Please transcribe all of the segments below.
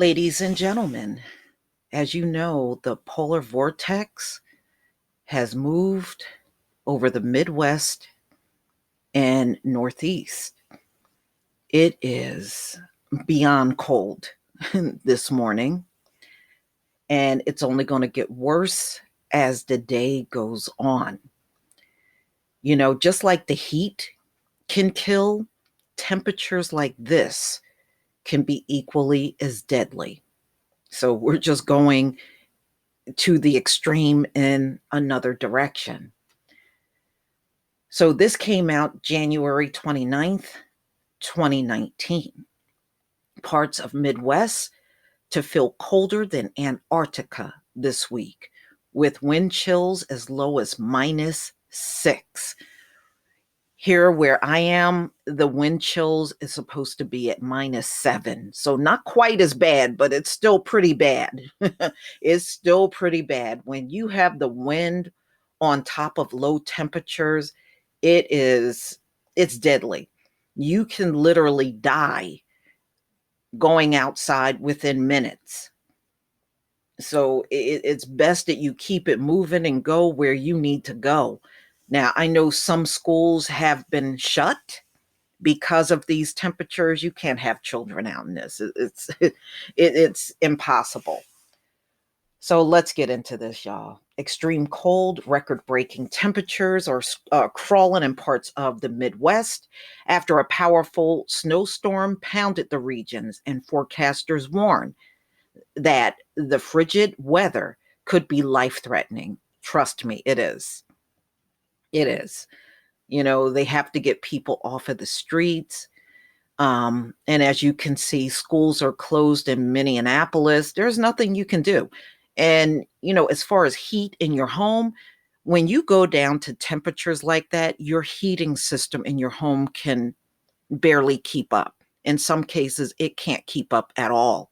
Ladies and gentlemen, as you know, the polar vortex has moved over the Midwest and Northeast. It is beyond cold this morning, and it's only going to get worse as the day goes on. You know, just like the heat can kill, temperatures like this can be equally as deadly. So we're just going to the extreme in another direction. So this came out January 29th, 2019. Parts of Midwest to feel colder than Antarctica this week, with wind chills as low as -6. Here where I am, the wind chills is supposed to be at -7. So not quite as bad, but it's still pretty bad. It's still pretty bad. When you have the wind on top of low temperatures, it's deadly. You can literally die going outside within minutes. So it's best that you keep it moving and go where you need to go. Now, I know some schools have been shut because of these temperatures. You can't have children out in this. It's impossible. So let's get into this, y'all. Extreme cold, record-breaking temperatures are crawling in parts of the Midwest after a powerful snowstorm pounded the regions, and forecasters warn that the frigid weather could be life-threatening. Trust me, it is. It is. You know, they have to get people off of the streets. And as you can see, schools are closed in Minneapolis. There's nothing you can do. And, you know, as far as heat in your home, when you go down to temperatures like that, your heating system in your home can barely keep up. In some cases, it can't keep up at all.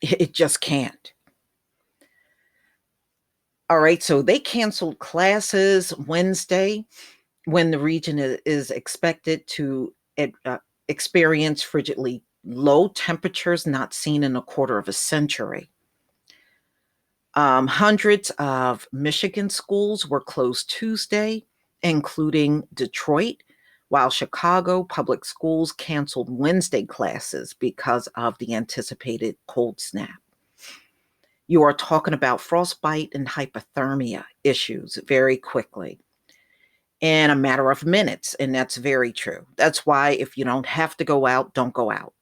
It just can't. All right, so they canceled classes Wednesday when the region is expected to experience frigidly low temperatures not seen in a quarter of a century. Hundreds of Michigan schools were closed Tuesday, including Detroit, while Chicago public schools canceled Wednesday classes because of the anticipated cold snap. You are talking about frostbite and hypothermia issues very quickly in a matter of minutes. And that's very true. That's why if you don't have to go out, don't go out.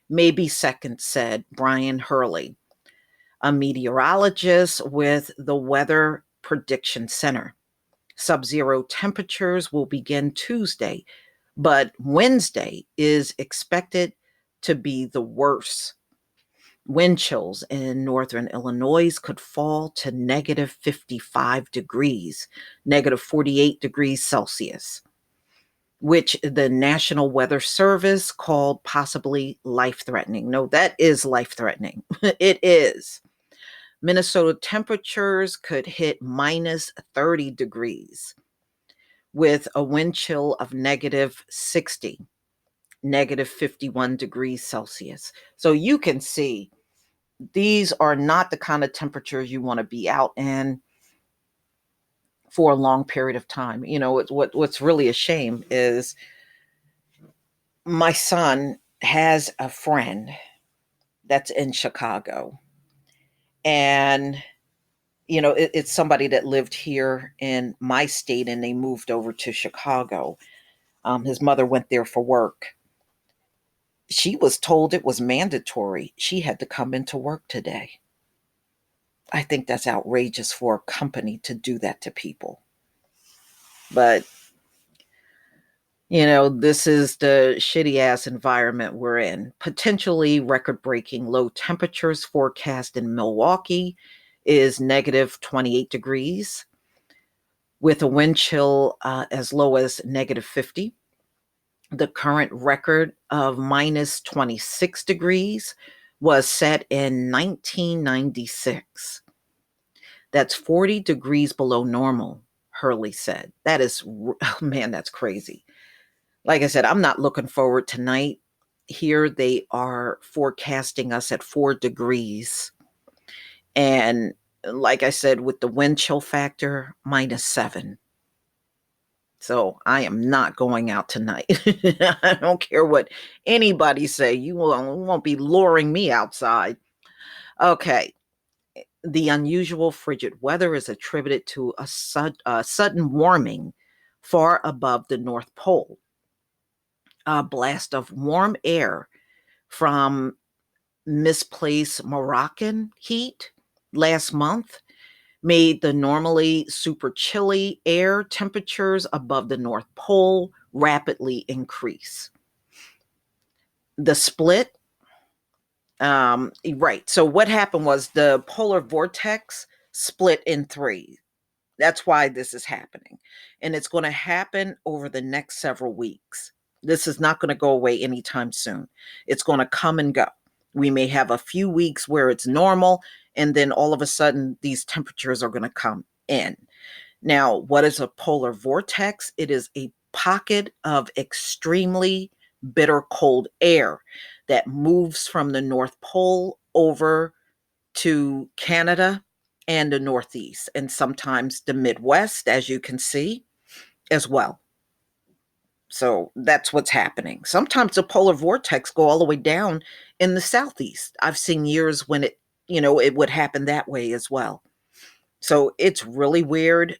Maybe second, said Brian Hurley, a meteorologist with the Weather Prediction Center. Sub-zero temperatures will begin Tuesday, but Wednesday is expected to be the worst. Wind chills in northern Illinois could fall to -55 degrees, -48 degrees Celsius, which the National Weather Service called possibly life-threatening. No, that is life-threatening. It is. Minnesota temperatures could hit -30 degrees with a wind chill of -60, -51 degrees Celsius. So you can see these are not the kind of temperatures you want to be out in for a long period of time. You know, what's really a shame is my son has a friend that's in Chicago. And, you know, it's somebody that lived here in my state and they moved over to Chicago. His mother went there for work. She was told it was mandatory. She had to come into work today. I think that's outrageous for a company to do that to people. But, you know, this is the shitty ass environment we're in. Potentially record breaking low temperatures forecast in Milwaukee is -28 degrees with a wind chill as low as -50. The current record of -26 degrees was set in 1996. That's 40 degrees below normal, Hurley said. That is, oh man, that's crazy. Like I said, I'm not looking forward tonight Here they are forecasting us at 4 degrees. And like I said, with the wind chill factor, -7. So I am not going out tonight. I don't care what anybody say. You won't be luring me outside. Okay. The unusual frigid weather is attributed to a sudden warming far above the North Pole. A blast of warm air from misplaced Moroccan heat last month made the normally super chilly air temperatures above the North Pole rapidly increase. The split, right. So, what happened was the polar vortex split in three. That's why this is happening. And it's going to happen over the next several weeks. This is not going to go away anytime soon. It's going to come and go. We may have a few weeks where it's normal, and then all of a sudden, these temperatures are going to come in. Now, what is a polar vortex? It is a pocket of extremely bitter cold air that moves from the North Pole over to Canada and the Northeast, and sometimes the Midwest, as you can see, as well. So that's what's happening. Sometimes the polar vortex go all the way down in the Southeast. I've seen years when it would happen that way as well. So it's really weird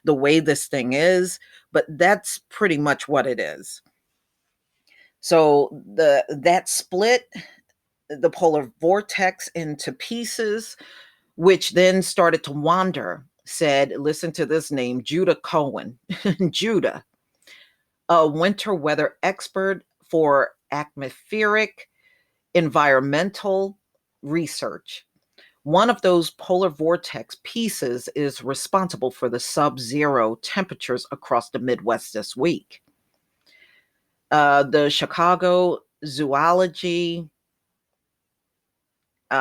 the way this thing is, but that's pretty much what it is. So that split the polar vortex into pieces, which then started to wander, said, listen to this name, Judah Cohen. Judah, a winter weather expert for atmospheric environmental research. One of those polar vortex pieces is responsible for the sub-zero temperatures across the Midwest this week. The Chicago Zoology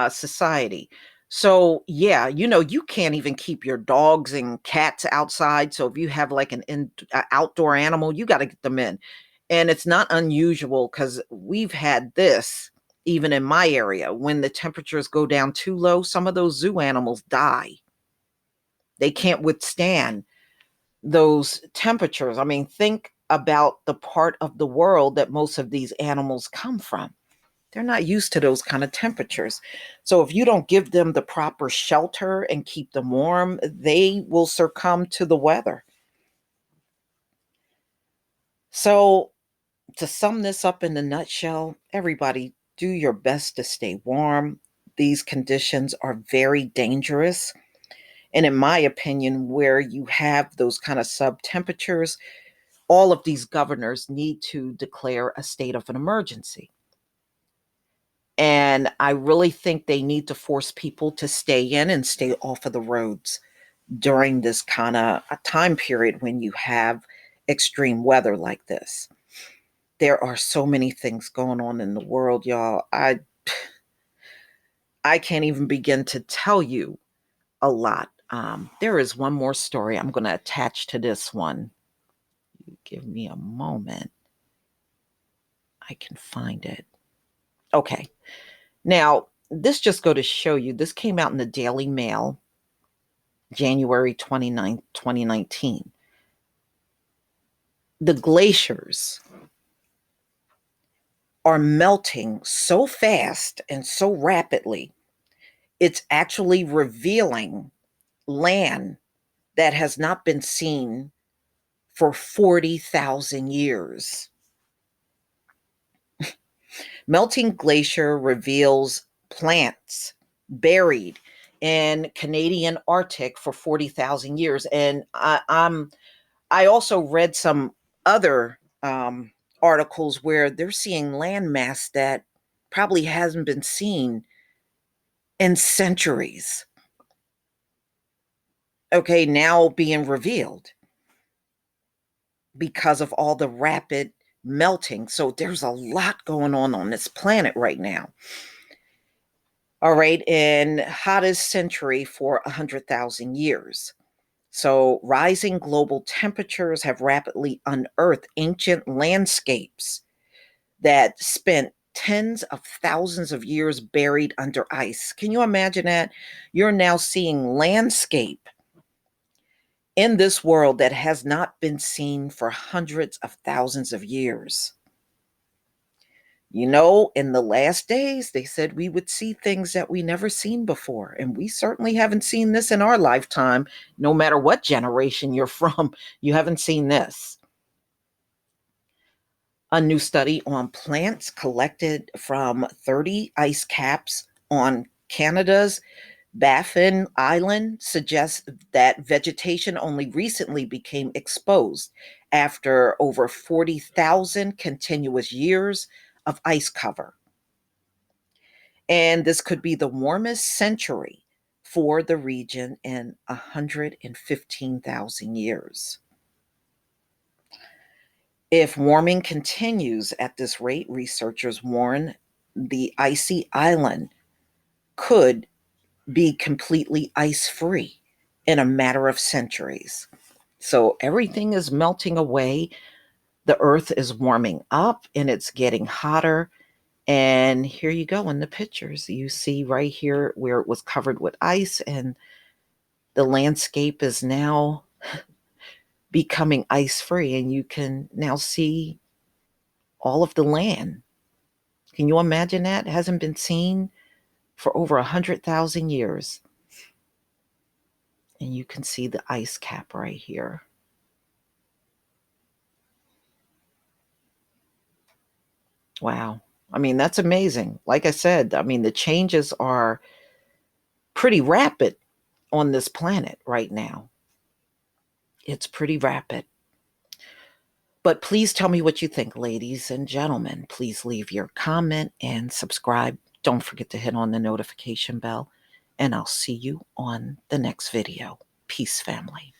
Society. So, yeah, you can't even keep your dogs and cats outside. So, if you have like an outdoor animal, you got to get them in. And it's not unusual because we've had this even in my area. When the temperatures go down too low, some of those zoo animals die. They can't withstand those temperatures. I mean, think about the part of the world that most of these animals come from. They're not used to those kind of temperatures. So if you don't give them the proper shelter and keep them warm, they will succumb to the weather. So to sum this up in a nutshell, everybody do your best to stay warm. These conditions are very dangerous. And in my opinion, where you have those kind of sub temperatures, all of these governors need to declare a state of an emergency. And I really think they need to force people to stay in and stay off of the roads during this kind of a time period when you have extreme weather like this. There are so many things going on in the world, y'all. I can't even begin to tell you a lot. There is one more story I'm going to attach to this one. Give me a moment. I can find it. Okay. Now, this just go to show you, this came out in the Daily Mail, January 29th, 2019. The glaciers are melting so fast and so rapidly, it's actually revealing land that has not been seen for 40,000 years. Melting glacier reveals plants buried in Canadian Arctic for 40,000 years. And I also read some other articles where they're seeing landmass that probably hasn't been seen in centuries. Okay, now being revealed because of all the rapid melting. So there's a lot going on this planet right now. All right, in hottest century for 100,000 years. So rising global temperatures have rapidly unearthed ancient landscapes that spent tens of thousands of years buried under ice. Can you imagine that? You're now seeing landscape in this world that has not been seen for hundreds of thousands of years. You know, in the last days, they said we would see things that we never seen before. And we certainly haven't seen this in our lifetime. No matter what generation you're from, you haven't seen this. A new study on plants collected from 30 ice caps on Canada's Baffin Island suggests that vegetation only recently became exposed after over 40,000 continuous years of ice cover. And this could be the warmest century for the region in 115,000 years. If warming continues at this rate, researchers warn the icy island could be completely ice-free in a matter of centuries. So everything is melting away. The earth is warming up and it's getting hotter. And here you go in the pictures. You see right here where it was covered with ice, and the landscape is now becoming ice-free, and you can now see all of the land. Can you imagine that? It hasn't been seen for over 100,000 years. And you can see the ice cap right here. Wow. I mean, that's amazing. Like I said, I mean, the changes are pretty rapid on this planet right now. It's pretty rapid. But please tell me what you think, ladies and gentlemen. Please leave your comment and subscribe. Don't forget to hit on the notification bell. And I'll see you on the next video. Peace, family.